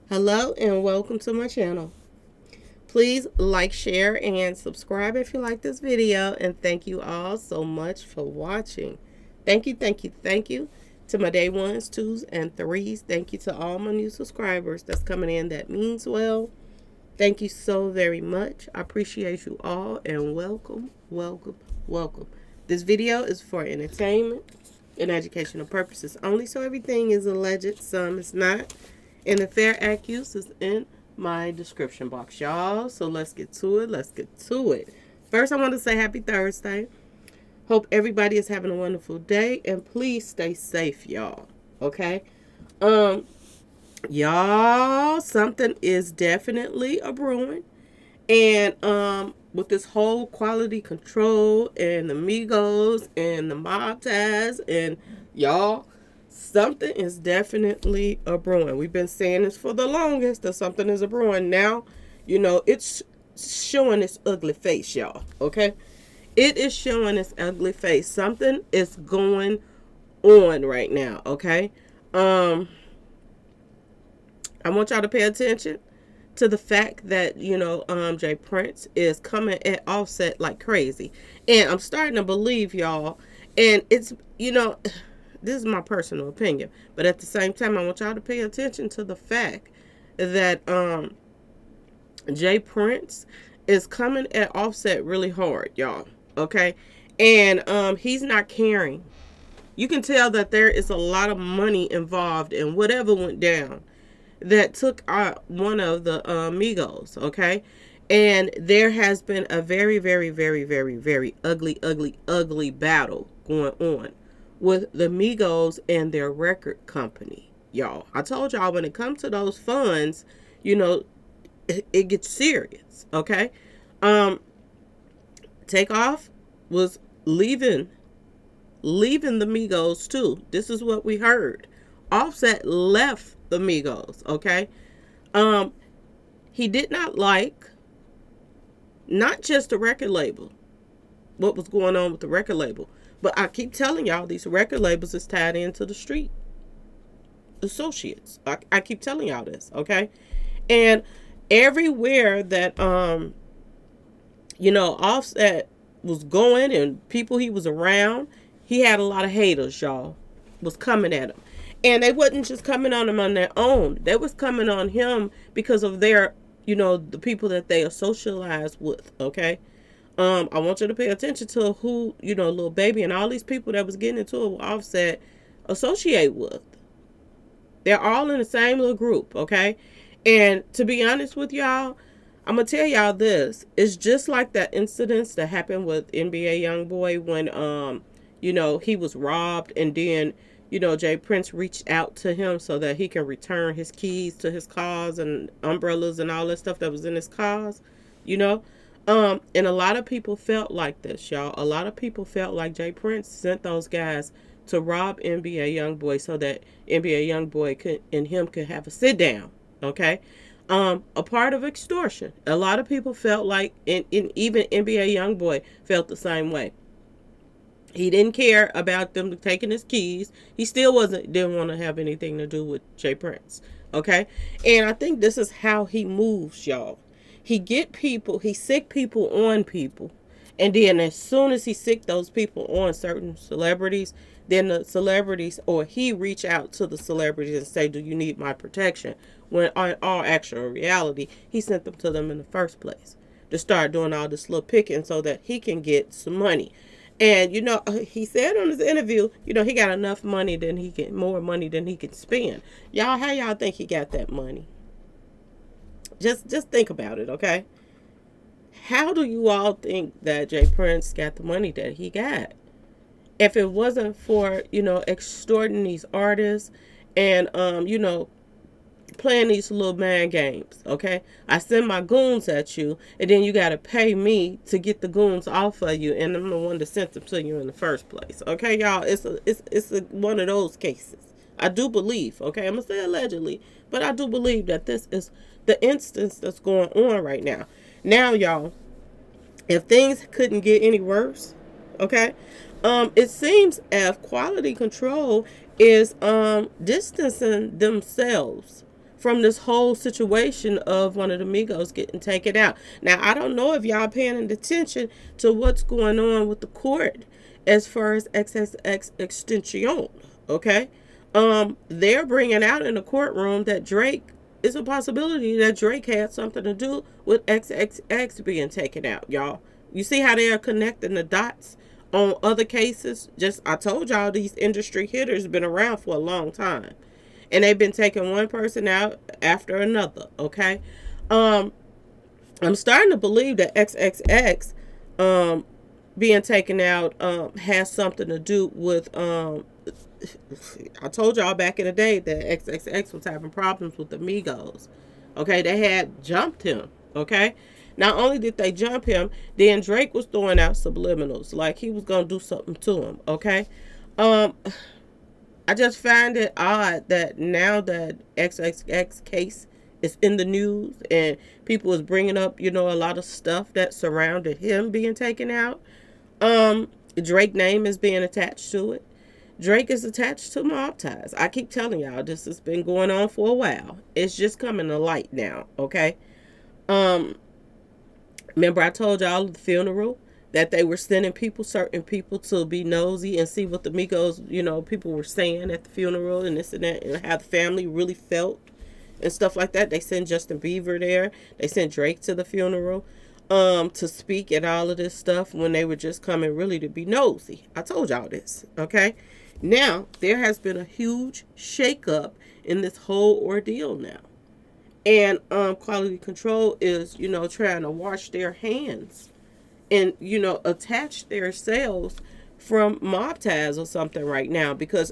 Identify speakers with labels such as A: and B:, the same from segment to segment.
A: Hello and welcome to my channel. Please like, share, and subscribe if you like this video. And thank you all so much for watching. Thank you to my day ones, twos, and threes. Thank you to all my new subscribers that's coming in. That means well. Thank you so very much. I appreciate you all and welcome, welcome, welcome. This video is for entertainment and educational purposes only, so everything is alleged, some is not. And the fair accuse is in my description box, y'all. So let's get to it. First, I want to say happy Thursday. Hope everybody is having a wonderful day. And please stay safe, y'all. Okay? Y'all, something is definitely a brewing. And with this whole quality control and the Migos and the mob ties and y'all, something is definitely a brewing. We've been saying this for the longest, that something is a brewing. Now, it's showing its ugly face, y'all. Okay? It is showing its ugly face. Something is going on right now, okay? I want y'all to pay attention to the fact that, Jay Prince is coming at Offset like crazy. And I'm starting to believe, y'all, and it's, this is my personal opinion, but at the same time, I want y'all to pay attention to the fact that Jay Prince is coming at Offset really hard, y'all. Okay, and he's not caring. You can tell that there is a lot of money involved in whatever went down that took out one of the Migos. Okay, and there has been a very, very, very, very, very ugly battle going on with the Migos and their record company, y'all. I told y'all when it comes to those funds, it gets serious, okay? Takeoff was leaving the Migos too. This is what we heard. Offset left the Migos, okay? He did not like not just the record label, what was going on with the record label, but I keep telling y'all these record labels is tied into the street associates. I keep telling y'all this, okay? And everywhere that Offset was going and people he was around, he had a lot of haters, y'all, was coming at him. And they wasn't just coming on him on their own. They was coming on him because of their, the people that they socialize with, okay? I want you to pay attention to who, Lil Baby and all these people that was getting into it with Offset associate with. They're all in the same little group, okay? And to be honest with y'all, I'm going to tell y'all this. It's just like that incident that happened with NBA Youngboy when, he was robbed and then, Jay Prince reached out to him so that he can return his keys to his cars and umbrellas and all that stuff that was in his cars, and a lot of people felt like this, y'all. A lot of people felt like Jay Prince sent those guys to rob NBA Youngboy so that NBA Youngboy and him could have a sit down, okay? A part of extortion. A lot of people felt like, and even NBA Youngboy felt the same way. He didn't care about them taking his keys. He still didn't want to have anything to do with Jay Prince, okay? And I think this is how he moves, y'all. He sick people on people. And then as soon as he sick those people on certain celebrities, then the celebrities, or he reach out to the celebrities and say, do you need my protection? When in all actual reality, he sent them to them in the first place to start doing all this little picking so that he can get some money. And, he said on his interview, he got enough money more money than he can spend. Y'all, how y'all think he got that money? Just think about it, okay? How do you all think that Jay Prince got the money that he got? If it wasn't for, extorting these artists and, playing these little man games, okay? I send my goons at you, and then you got to pay me to get the goons off of you, and I'm the one that sent them to you in the first place, okay, y'all? It's one of those cases. I do believe, okay? I'm going to say allegedly, but I do believe that this is the instance that's going on right now. Now, y'all, if things couldn't get any worse, okay, it seems as quality control is distancing themselves from this whole situation of one of the Migos getting taken out. Now, I don't know if y'all paying attention to what's going on with the court as far as XXX extension, okay? They're bringing out in the courtroom that Drake is a possibility that Drake had something to do with XXX being taken out, y'all. You see how they are connecting the dots on other cases? Just, I told y'all these industry hitters been around for a long time. And they've been taking one person out after another, okay? I'm starting to believe that XXX being taken out has something to do with I told y'all back in the day that XXX was having problems with the Migos. Okay, they had jumped him. Okay, not only did they jump him, then Drake was throwing out subliminals like he was gonna do something to him. Okay, I just find it odd that now that XXX case is in the news and people is bringing up, a lot of stuff that surrounded him being taken out. Drake name is being attached to it. Drake is attached to mob ties. I keep telling y'all this has been going on for a while. It's just coming to light now, okay? Remember I told y'all at the funeral that they were sending certain people to be nosy and see what the Migos, people were saying at the funeral and this and that, and how the family really felt and stuff like that. They sent Justin Bieber there. They sent Drake to the funeral to speak at all of this stuff when they were just coming really to be nosy. I told y'all this, okay? Now, there has been a huge shakeup in this whole ordeal now. And quality control is, trying to wash their hands and, attach themselves from mob ties or something right now because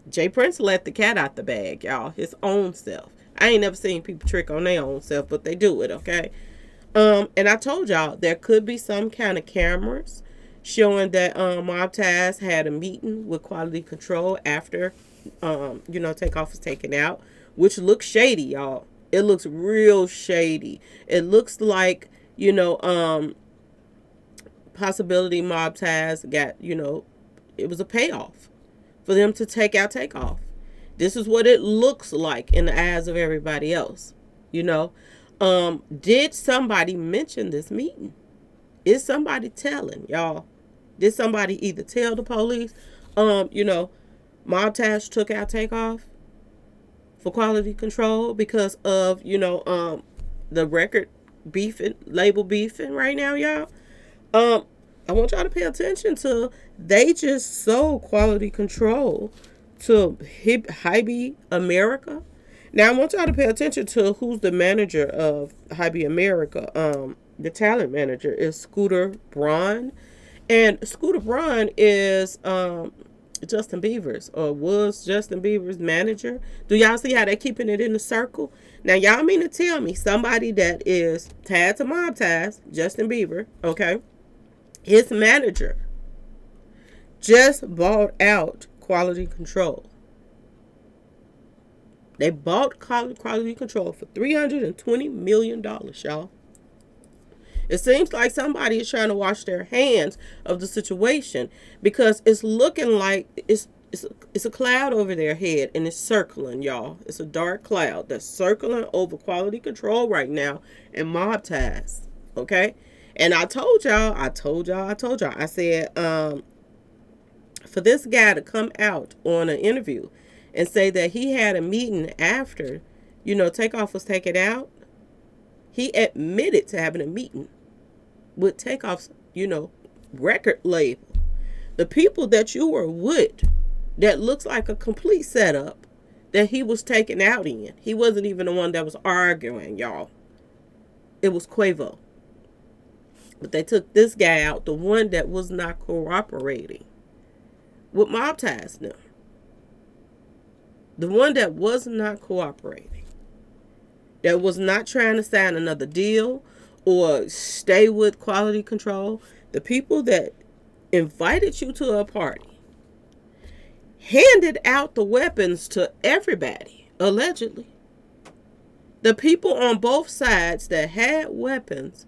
A: Jay Prince let the cat out the bag, y'all, his own self. I ain't never seen people trick on their own self, but they do it, okay? And I told y'all there could be some kind of cameras showing that Mob Ties had a meeting with quality control after Takeoff was taken out, which looks shady, y'all. It looks real shady. It looks like, possibility Mob Ties got, it was a payoff for them to take out Takeoff. This is what it looks like in the eyes of everybody else, Did somebody mention this meeting? Is somebody telling, y'all? Did somebody either tell the police, Mob Ties took out Takeoff for quality control because of, the record beefing, label beefing right now, y'all? I want y'all to pay attention to, they just sold quality control to Hybe America. Now, I want y'all to pay attention to who's the manager of Hybe America. The talent manager is Scooter Braun. And Scooter Braun is Justin Bieber's, or was Justin Bieber's manager. Do y'all see how they're keeping it in the circle? Now, y'all mean to tell me somebody that is tied to Mob Ties, Justin Bieber, okay, his manager just bought out quality control. They bought quality control for $320 million, y'all. It seems like somebody is trying to wash their hands of the situation because it's looking like it's a cloud over their head and it's circling, y'all. It's a dark cloud that's circling over quality control right now and Mob Ties, okay? And I told y'all, I said, for this guy to come out on an interview and say that he had a meeting after, Takeoff was taken out, he admitted to having a meeting with Takeoff's, record label. The people that you were with, that looks like a complete setup that he was taken out in. He wasn't even the one that was arguing, y'all. It was Quavo. But they took this guy out, the one that was not cooperating with Mob Ties now. The one that was not cooperating. That was not trying to sign another deal or stay with quality control. The people that invited you to a party, handed out the weapons to everybody, allegedly. The people on both sides that had weapons,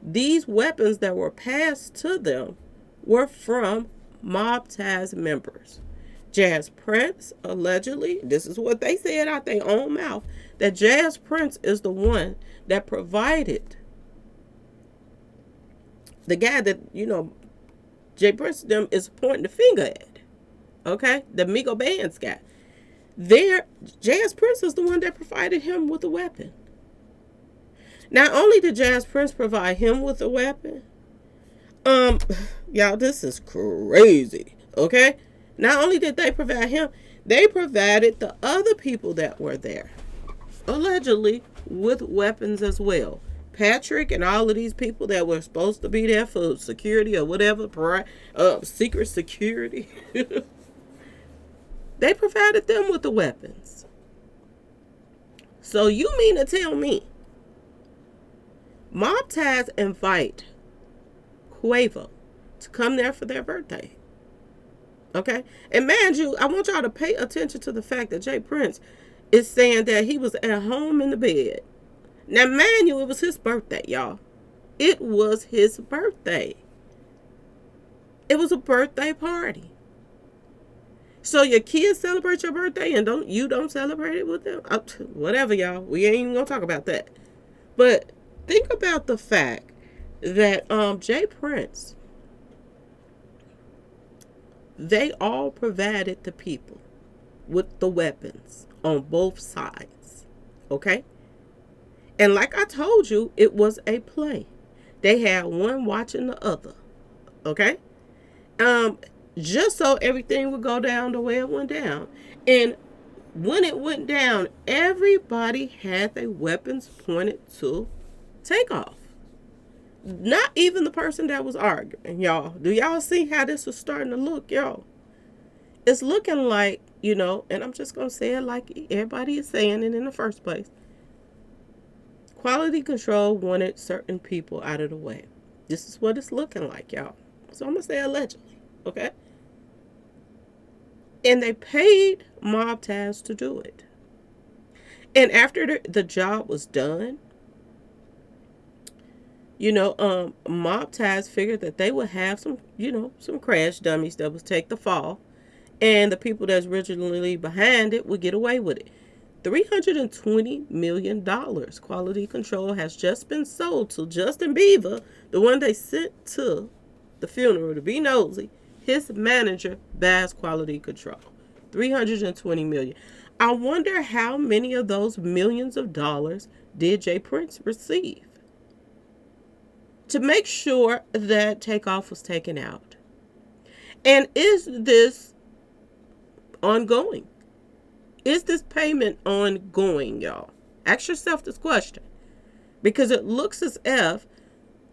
A: these weapons that were passed to them were from Mob Ties members. Jazz Prince, allegedly, this is what they said out their own mouth, that Jazz Prince is the one that provided the guy that, Jay Prince them is pointing the finger at. Okay? The Migo Bands guy. There, Jazz Prince is the one that provided him with a weapon. Not only did Jazz Prince provide him with a weapon, y'all, this is crazy. Okay? Not only did they provide him, they provided the other people that were there, allegedly, with weapons as well. Patrick and all of these people that were supposed to be there for security or whatever, secret security, they provided them with the weapons. So you mean to tell me Mob Ties invite Quavo to come there for their birthday? Okay? And mind you, I want y'all to pay attention to the fact that Jay Prince is saying that he was at home in the bed. Now, mind you, it was his birthday, y'all. It was his birthday. It was a birthday party. So your kids celebrate your birthday and you don't celebrate it with them? Whatever, y'all. We ain't even gonna talk about that. But think about the fact that Jay Prince, they all provided the people with the weapons on both sides. Okay? And like I told you, it was a play. They had one watching the other. Okay? Just so everything would go down the way it went down. And when it went down, everybody had their weapons pointed to Takeoff. Not even the person that was arguing, y'all. Do y'all see how this was starting to look, y'all? It's looking like, and I'm just going to say it like everybody is saying it in the first place. Quality control wanted certain people out of the way. This is what it's looking like, y'all. So I'm going to say allegedly, okay? And they paid Mob Ties to do it. And after the job was done, Mob Ties figured that they would have some crash dummies that would take the fall. And the people that's originally behind it would get away with it. $320 million quality control has just been sold to Justin Bieber, the one they sent to the funeral to be nosy. His manager buys quality control. $320 million. I wonder how many of those millions of dollars did Jay Prince receive to make sure that Takeoff was taken out. And is this ongoing? Is this payment ongoing, y'all? Ask yourself this question. Because it looks as if,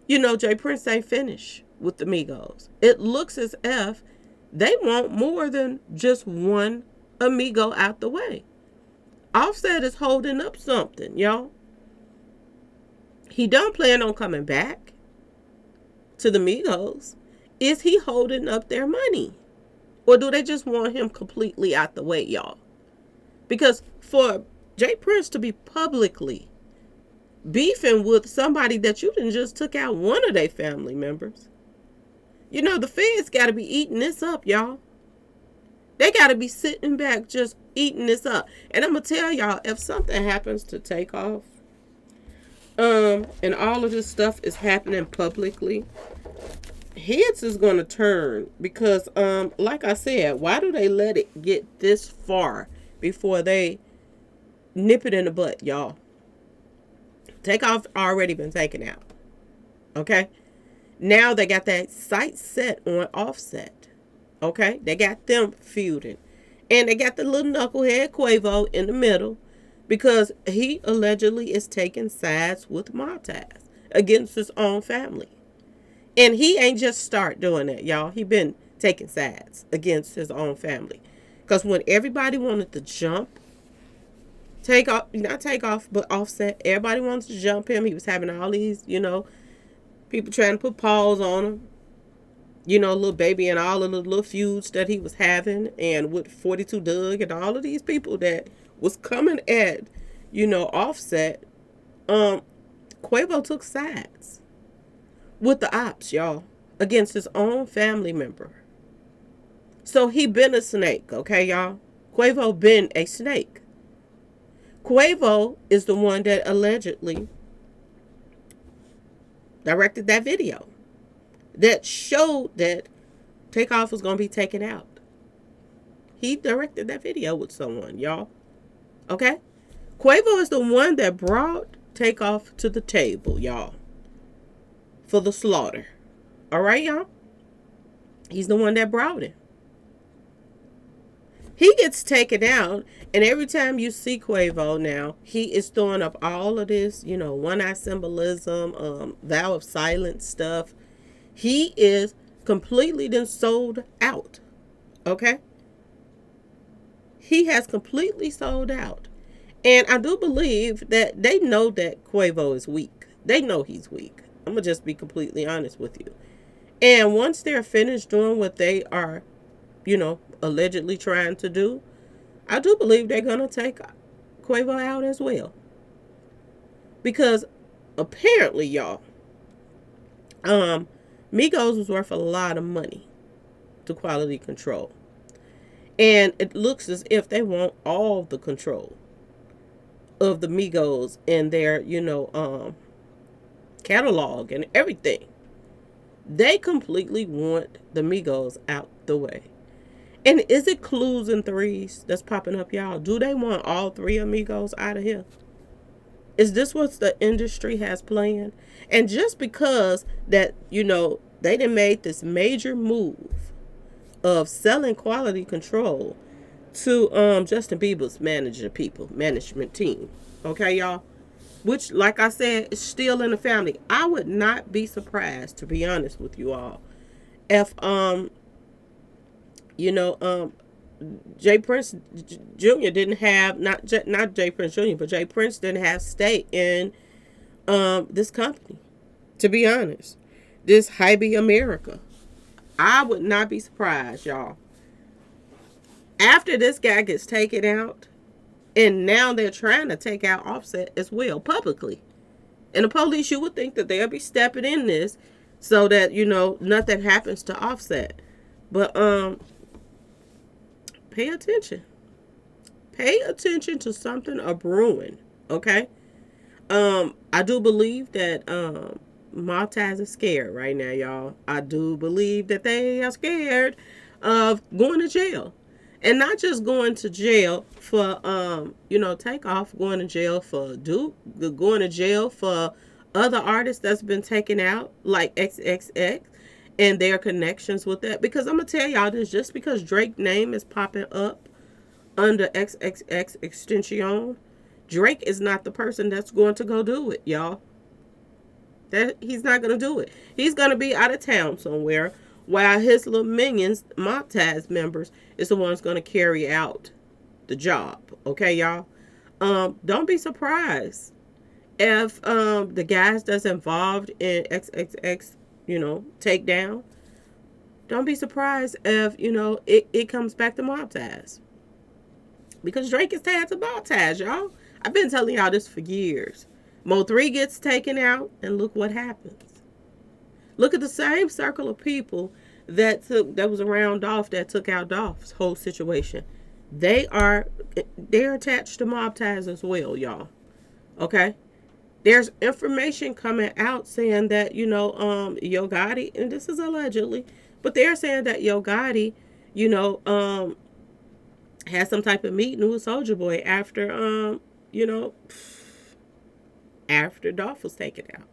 A: Jay Prince ain't finished with the Migos. It looks as if they want more than just one amigo out the way. Offset is holding up something, y'all. He don't plan on coming back to the Migos. Is he holding up their money? Or do they just want him completely out the way, y'all? Because for Jay Prince to be publicly beefing with somebody that you done just took out one of their family members, the feds got to be eating this up, y'all. They got to be sitting back just eating this up. And I'm going to tell y'all, if something happens to Takeoff, and all of this stuff is happening publicly, heads is going to turn. Because, like I said, why do they let it get this far before they nip it in the butt, y'all? Takeoff already been taken out. Okay? Now they got that sight set on Offset. Okay? They got them feuding. And they got the little knucklehead Quavo in the middle because he allegedly is taking sides with Mob Ties against his own family. And he ain't just start doing that, y'all. He been taking sides against his own family. Because when everybody wanted to jump but Offset, everybody wanted to jump him. He was having all these, people trying to put paws on him. Little baby and all of the little feuds that he was having. And with 42 Doug and all of these people that was coming at, Offset. Quavo took sides with the ops, y'all, against his own family member. So he been a snake, okay, y'all? Quavo been a snake. Quavo is the one that allegedly directed that video that showed that Takeoff was going to be taken out. He directed that video with someone, y'all. Okay? Quavo is the one that brought Takeoff to the table, y'all, for the slaughter. All right, y'all? He's the one that brought him. He gets taken out, and every time you see Quavo now, he is throwing up all of this, one eye symbolism, vow of silence stuff. He is completely then sold out. Okay? He has completely sold out. And I do believe that they know that Quavo is weak. They know he's weak. I'm going to just be completely honest with you. And once they're finished doing what they are, allegedly trying to do, I do believe they're going to take Quavo out as well. Because apparently, y'all, Migos was worth a lot of money to quality control. And it looks as if they want all the control of the Migos and their, catalog and everything. They completely want the Migos out the way. And is it clues and threes that's popping up, y'all? Do they want all three amigos out of here? Is this what the industry has planned? And just because that, they done made this major move of selling quality control to Justin Bieber's management team. Okay, y'all? Which, like I said, is still in the family. I would not be surprised, to be honest with you all, if Jay Prince Jr. didn't have not Jay Prince Jr., but Jay Prince didn't have stake in this company. To be honest, this Hybe America, I would not be surprised, y'all. After this guy gets taken out, and now they're trying to take out Offset as well publicly, and the police, you would think that they'll be stepping in this so that nothing happens to Offset, but pay attention. Pay attention to something a brewing, okay? I do believe that Mob Ties is scared right now, y'all. I do believe that they are scared of going to jail. And not just going to jail for, Takeoff, going to jail for Duke, going to jail for other artists that's been taken out, like XXX, and their connections with that. Because I'm going to tell y'all this, just because Drake's name is popping up under XXX Extension, Drake is not the person that's going to go do it, y'all. He's not going to do it. He's going to be out of town somewhere, while his little minions, Mob Ties members, is the ones going to carry out the job. Okay, y'all? Don't be surprised if the guys that's involved in XXX, takedown, don't be surprised if, it comes back to Mob Ties. Because Drake is tied to Mob Ties, y'all. I've been telling y'all this for years. Mo3 gets taken out, and look what happens. Look at the same circle of people that was around Dolph that took out Dolph's whole situation. They're attached to Mob Ties as well, y'all. Okay? There's information coming out saying that, Yo Gotti, and this is allegedly, but they're saying that Yo Gotti, had some type of meeting with Soulja Boy after, after Dolph was taken out.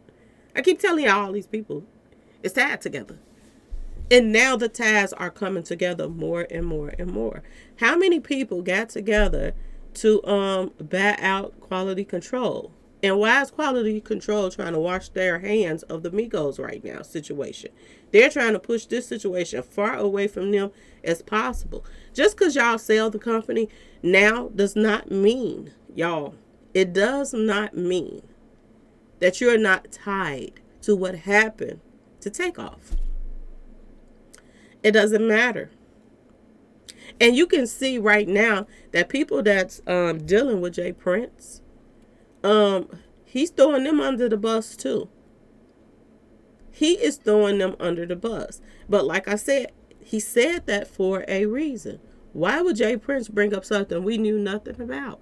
A: I keep telling y'all, all these people, it's tied together. And now the ties are coming together more and more and more. How many people got together to bat out quality control? And why is quality control trying to wash their hands of the Migos right now situation? They're trying to push this situation far away from them as possible. Just because y'all sell the company now does not mean, y'all, it does not mean that you're not tied to what happened to Takeoff. It doesn't matter. And you can see right now that people that's dealing with Jay Prince, he's throwing them under the bus too. He is throwing them under the bus. But like I said, he said that for a reason. Why would Jay Prince bring up something we knew nothing about?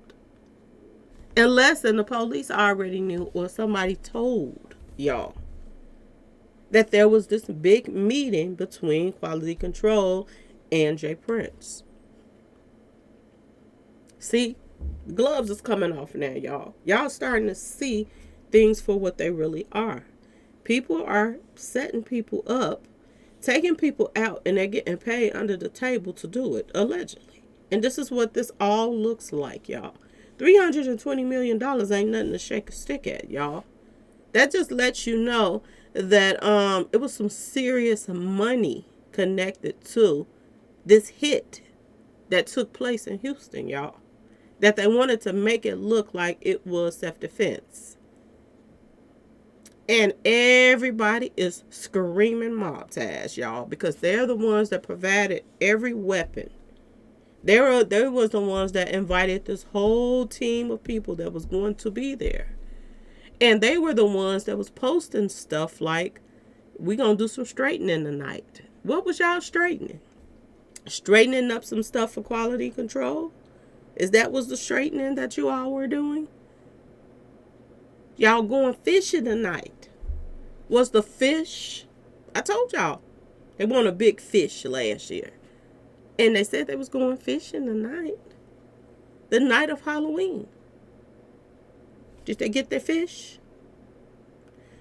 A: Unless then the police already knew or somebody told y'all that there was this big meeting between quality control and Jay Prince. See, gloves is coming off now, y'all. Y'all starting to see things for what they really are. People are setting people up, taking people out, and they're getting paid under the table to do it, allegedly. And this is what this all looks like, y'all. $320 million ain't nothing to shake a stick at, y'all. That just lets you know that it was some serious money connected to this hit that took place in Houston, y'all. That they wanted to make it look like it was self-defense. And everybody is screaming mob ties, y'all, because they're the ones that provided every weapon. They was the ones that invited this whole team of people that was going to be there. And they were the ones that was posting stuff like, we gonna do some straightening tonight. What was y'all straightening? Straightening up some stuff for quality control? Is that was the straightening that you all were doing? Y'all going fishing tonight. Was the fish? I told y'all. They won a big fish last year. And they said they was going fishing tonight. The night of Halloween. Did they get their fish?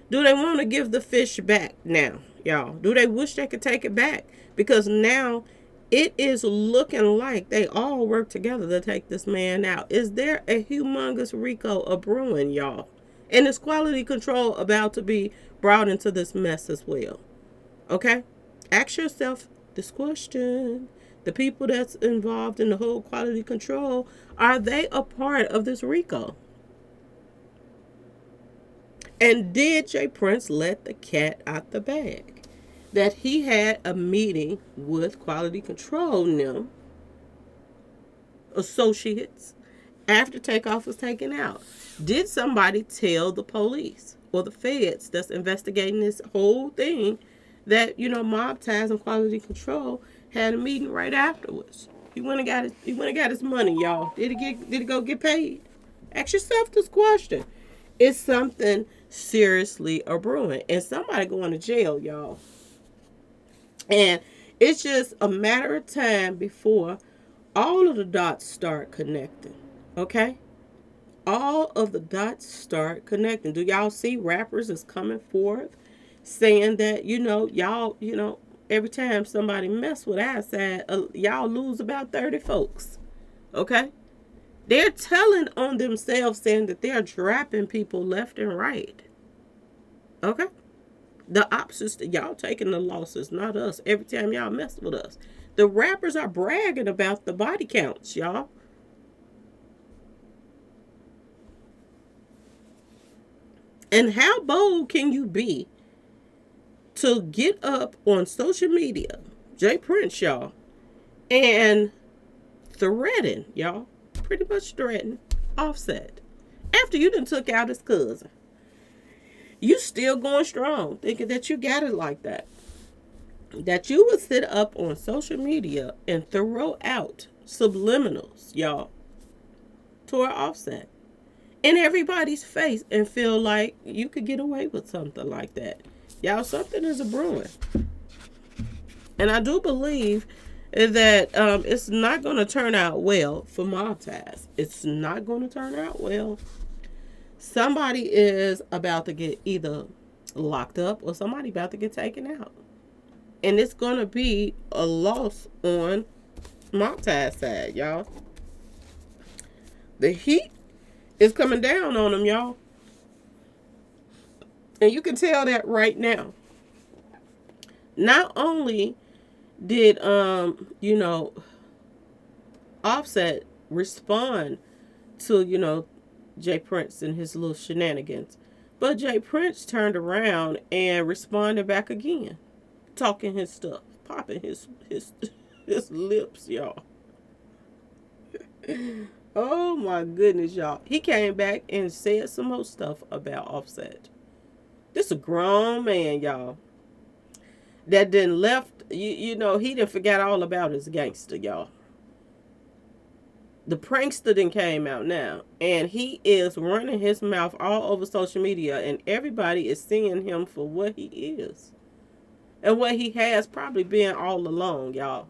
A: Do they want to give the fish back now, y'all? Do they wish they could take it back? Because now it is looking like they all work together to take this man out. Is there a humongous RICO a brewing, y'all? And is quality control about to be brought into this mess as well? Okay? Ask yourself this question. The people that's involved in the whole quality control, are they a part of this RICO? And did Jay Prince let the cat out the bag? That he had a meeting with quality control them associates after takeoff was taken out. Did somebody tell the police or the feds that's investigating this whole thing that, mob ties and quality control had a meeting right afterwards? He went and got his money, y'all. Did he go get paid? Ask yourself this question. It's something seriously a brewing, and somebody going to jail, y'all. And it's just a matter of time before all of the dots start connecting. Okay? All of the dots start connecting. Do y'all see rappers is coming forth saying that, y'all, every time somebody mess with our side, y'all lose about 30 folks. Okay? They're telling on themselves, saying that they're dropping people left and right. Okay? The opposites, y'all taking the losses, not us. Every time y'all mess with us. The rappers are bragging about the body counts, y'all. And how bold can you be to get up on social media, Jay Prince, y'all, and threaten, y'all, pretty much threaten Offset after you done took out his cousin? You still going strong, thinking that you got it like that. That you would sit up on social media and throw out subliminals, y'all, toward Offset in everybody's face and feel like you could get away with something like that. Y'all, something is a brewing. And I do believe that it's not going to turn out well for mob ties. It's not going to turn out well. Somebody is about to get either locked up or somebody about to get taken out. And it's going to be a loss on mob ties side, y'all. The heat is coming down on them, y'all. And you can tell that right now. Not only did, Offset respond to, Jay Prince and his little shenanigans, but Jay Prince turned around and responded back again, talking his stuff, popping his lips, y'all. Oh my goodness, y'all. He came back and said some more stuff about Offset. This is a grown man, y'all. that then left, he didn't forget all about his gangster, y'all. The prankster then came out now, and he is running his mouth all over social media, and everybody is seeing him for what he is and what he has probably been all along, y'all.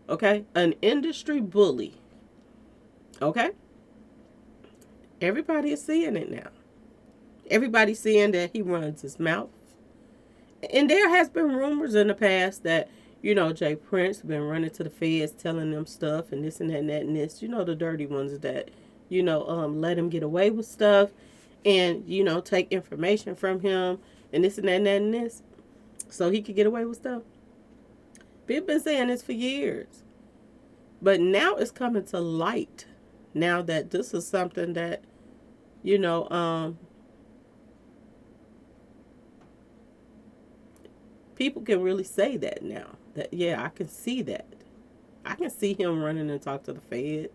A: Okay? An industry bully. Okay? Everybody is seeing it now. Everybody's seeing that he runs his mouth. And there has been rumors in the past that, Jay Prince been running to the feds telling them stuff and this and that and that and this. The dirty ones that, let him get away with stuff and, take information from him and this and that and that and this so he could get away with stuff. People been saying this for years. But now it's coming to light. Now that this is something that, people can really say that now. That, yeah, I can see that. I can see him running and talk to the feds.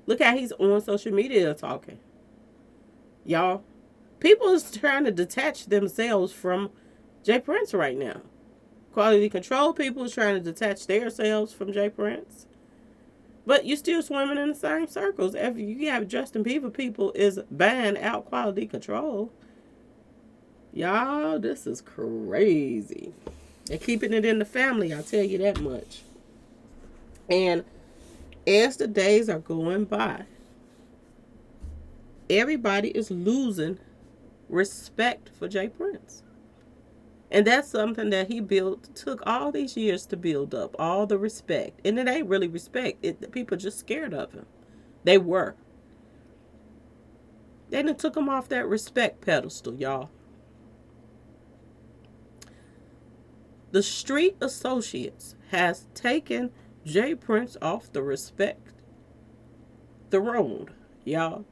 A: Look how he's on social media talking. Y'all, people is trying to detach themselves from Jay Prince right now. Quality control people is trying to detach themselves from Jay Prince. But you're still swimming in the same circles. If you have Justin Bieber people is buying out quality control. Y'all, this is crazy. They're keeping it in the family, I'll tell you that much. And as the days are going by, everybody is losing respect for Jay Prince. And that's something that he took all these years to build up, all the respect. And it ain't really respect. People just scared of him. They were. They done took him off that respect pedestal, y'all. The Street Associates has taken Jay Prince off the respect throne, y'all.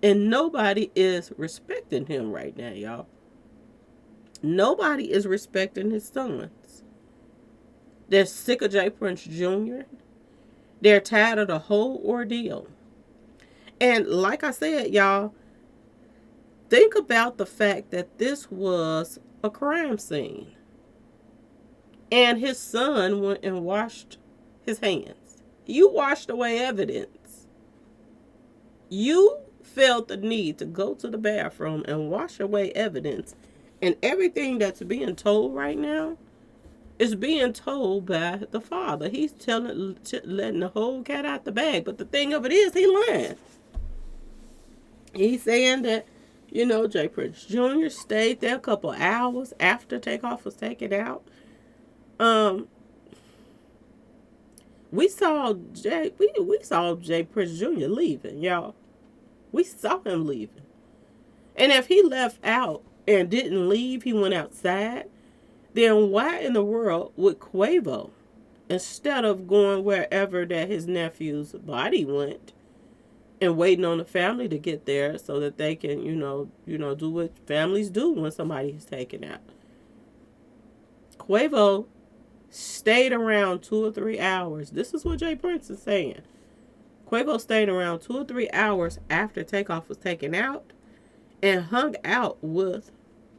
A: And nobody is respecting him right now, y'all. Nobody is respecting his sons. They're sick of Jay Prince Jr. They're tired of the whole ordeal. And like I said, y'all, think about the fact that this was a crime scene. And his son went and washed his hands. You washed away evidence. You felt the need to go to the bathroom and wash away evidence. And everything that's being told right now is being told by the father. He's letting the whole cat out the bag. But the thing of it is, he lying. He's saying that, Jay Prince Jr. stayed there a couple hours after Takeoff was taken out. We saw Jay Prince Jr. leaving, y'all. We saw him leaving. And if he left out and didn't leave, he went outside, then why in the world would Quavo, instead of going wherever that his nephew's body went and waiting on the family to get there so that they can, do what families do when somebody is taken out, Quavo stayed around 2 or 3 hours. This is what Jay Prince is saying. Quavo stayed around 2 or 3 hours after Takeoff was taken out and hung out with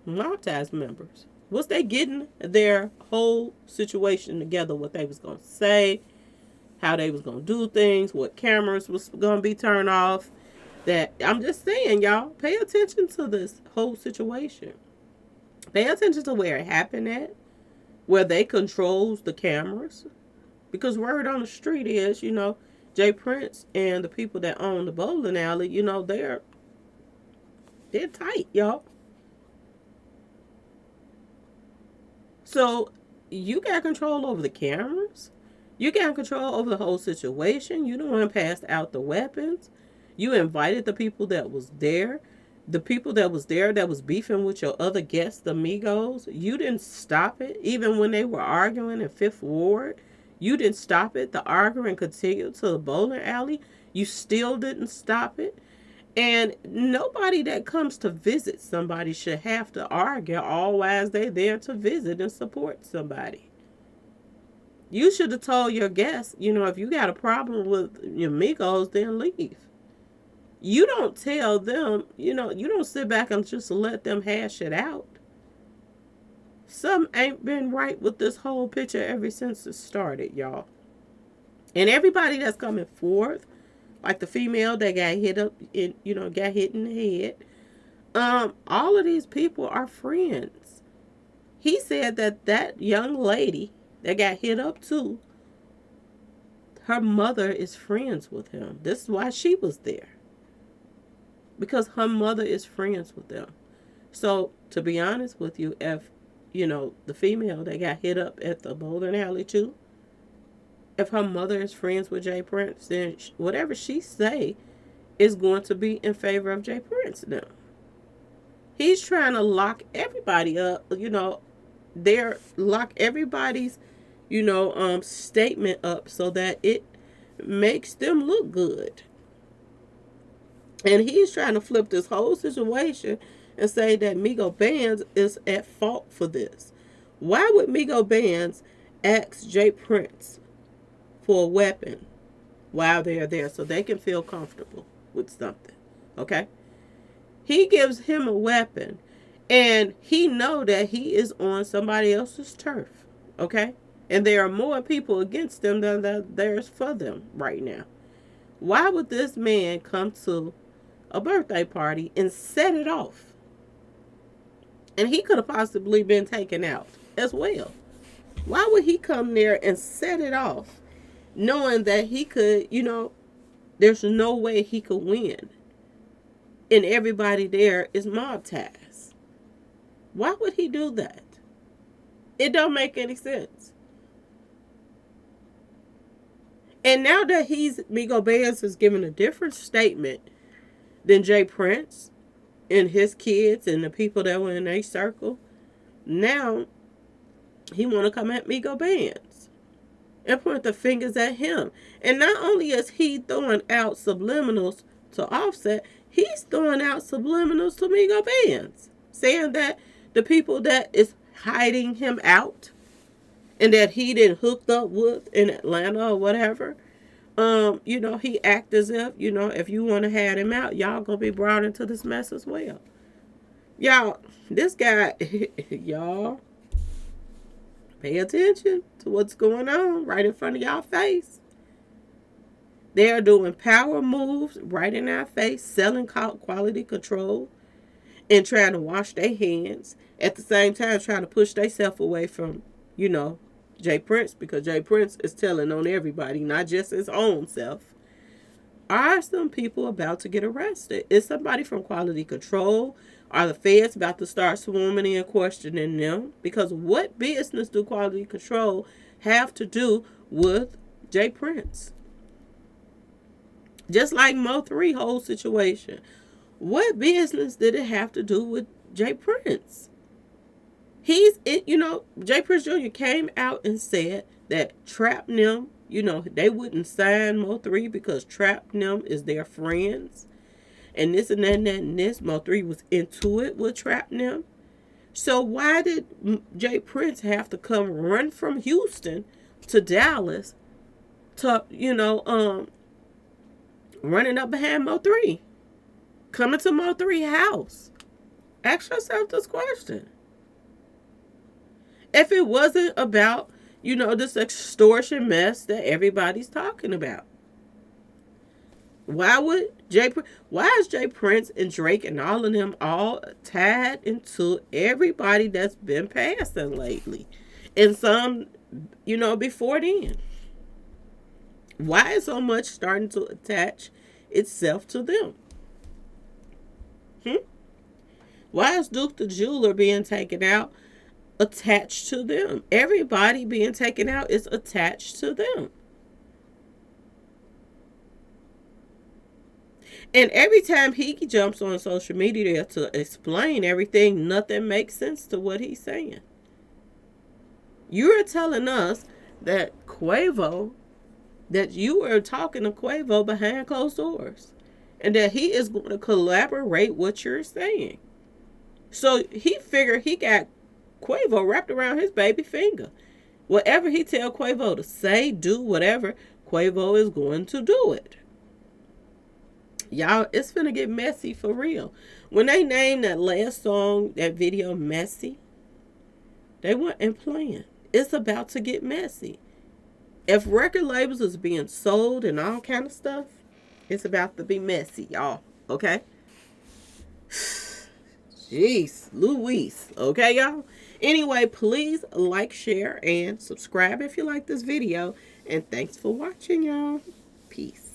A: Mob members. Was they getting their whole situation together, what they was going to say, how they was going to do things, what cameras was going to be turned off. That I'm just saying, y'all, pay attention to this whole situation. Pay attention to where it happened at, where they controls the cameras. Because word on the street is, Jay Prince and the people that own the bowling alley, they're tight, y'all. So you got control over the cameras. You got control over the whole situation. You don't want to pass out the weapons. You invited the people that was there. The people that was there that was beefing with your other guests, the Migos. You didn't stop it. Even when they were arguing in Fifth Ward, you didn't stop it. The arguing continued to the bowling alley. You still didn't stop it. And nobody that comes to visit somebody should have to argue. Always they're there to visit and support somebody. You should have told your guests, if you got a problem with your Migos, then leave. You don't tell them, you don't sit back and just let them hash it out. Something ain't been right with this whole picture ever since it started, y'all. And everybody that's coming forth, like the female that got hit up in, got hit in the head. All of these people are friends. He said that young lady that got hit up too, her mother is friends with him. This is why she was there. Because her mother is friends with them. So, to be honest with you, if, the female that got hit up at the bowling alley too, if her mother is friends with Jay Prince, then whatever she say is going to be in favor of Jay Prince now. He's trying to lock everybody up, lock everybody's, statement up so that it makes them look good. And he's trying to flip this whole situation and say that Migo Bands is at fault for this. Why would Migo Bands ask Jay Prince for a weapon while they're there so they can feel comfortable with something? Okay? He gives him a weapon and he know that he is on somebody else's turf. Okay? And there are more people against them than there's for them right now. Why would this man come to a birthday party and set it off? And he could have possibly been taken out as well. Why would he come there and set it off knowing that he could, there's no way he could win? And everybody there is mob ties. Why would he do that? It don't make any sense. And now that Migo Bands is giving a different statement than Jay Prince and his kids and the people that were in their circle, now he want to come at Migo Bands and point the fingers at him. And not only is he throwing out subliminals to Offset, he's throwing out subliminals to Migo Bands, saying that the people that is hiding him out and that he didn't hooked up with in Atlanta or whatever, he act as if, if you want to have him out, y'all gonna be brought into this mess as well. Y'all, this guy, y'all, pay attention to what's going on right in front of y'all face. They are doing power moves right in our face, selling quality control, and trying to wash their hands. At the same time, trying to push themselves away from, Jay Prince, because Jay Prince is telling on everybody, not just his own self. Are some people about to get arrested? Is somebody from quality control? Are the feds about to start swarming in and questioning them? Because what business do quality control have to do with Jay Prince? Just like Mo3 whole situation. What business did it have to do with Jay Prince? Jay Prince Jr. came out and said that Trap Nim, they wouldn't sign Mo3 because Trap Nim is their friends. And this and that and that and this. Mo3 was into it with Trap Nim. So why did Jay Prince have to come run from Houston to Dallas to, running up behind Mo3? Coming to Mo3 house? Ask yourself this question. If it wasn't about, this extortion mess that everybody's talking about. Why is Jay Prince and Drake and all of them all tied into everybody that's been passing lately? And some, before then. Why is so much starting to attach itself to them? Why is Duke the Jeweler being taken out attached to them? Everybody being taken out is attached to them. And every time he jumps on social media to explain everything, nothing makes sense to what he's saying. You're telling us that that you were talking to Quavo behind closed doors, and that he is going to collaborate what you're saying. So he figured he got Quavo wrapped around his baby finger. Whatever he tell Quavo to say, do, whatever, Quavo is going to do it. Y'all, it's finna get messy for real. When they named that last song, that video, Messy, They weren't playing. It's about to get messy. If record labels is being sold and all kind of stuff, it's about to be messy, y'all. Okay? Jeez, Louise. Okay, y'all? Anyway, please like, share, and subscribe if you like this video. And thanks for watching, y'all. Peace.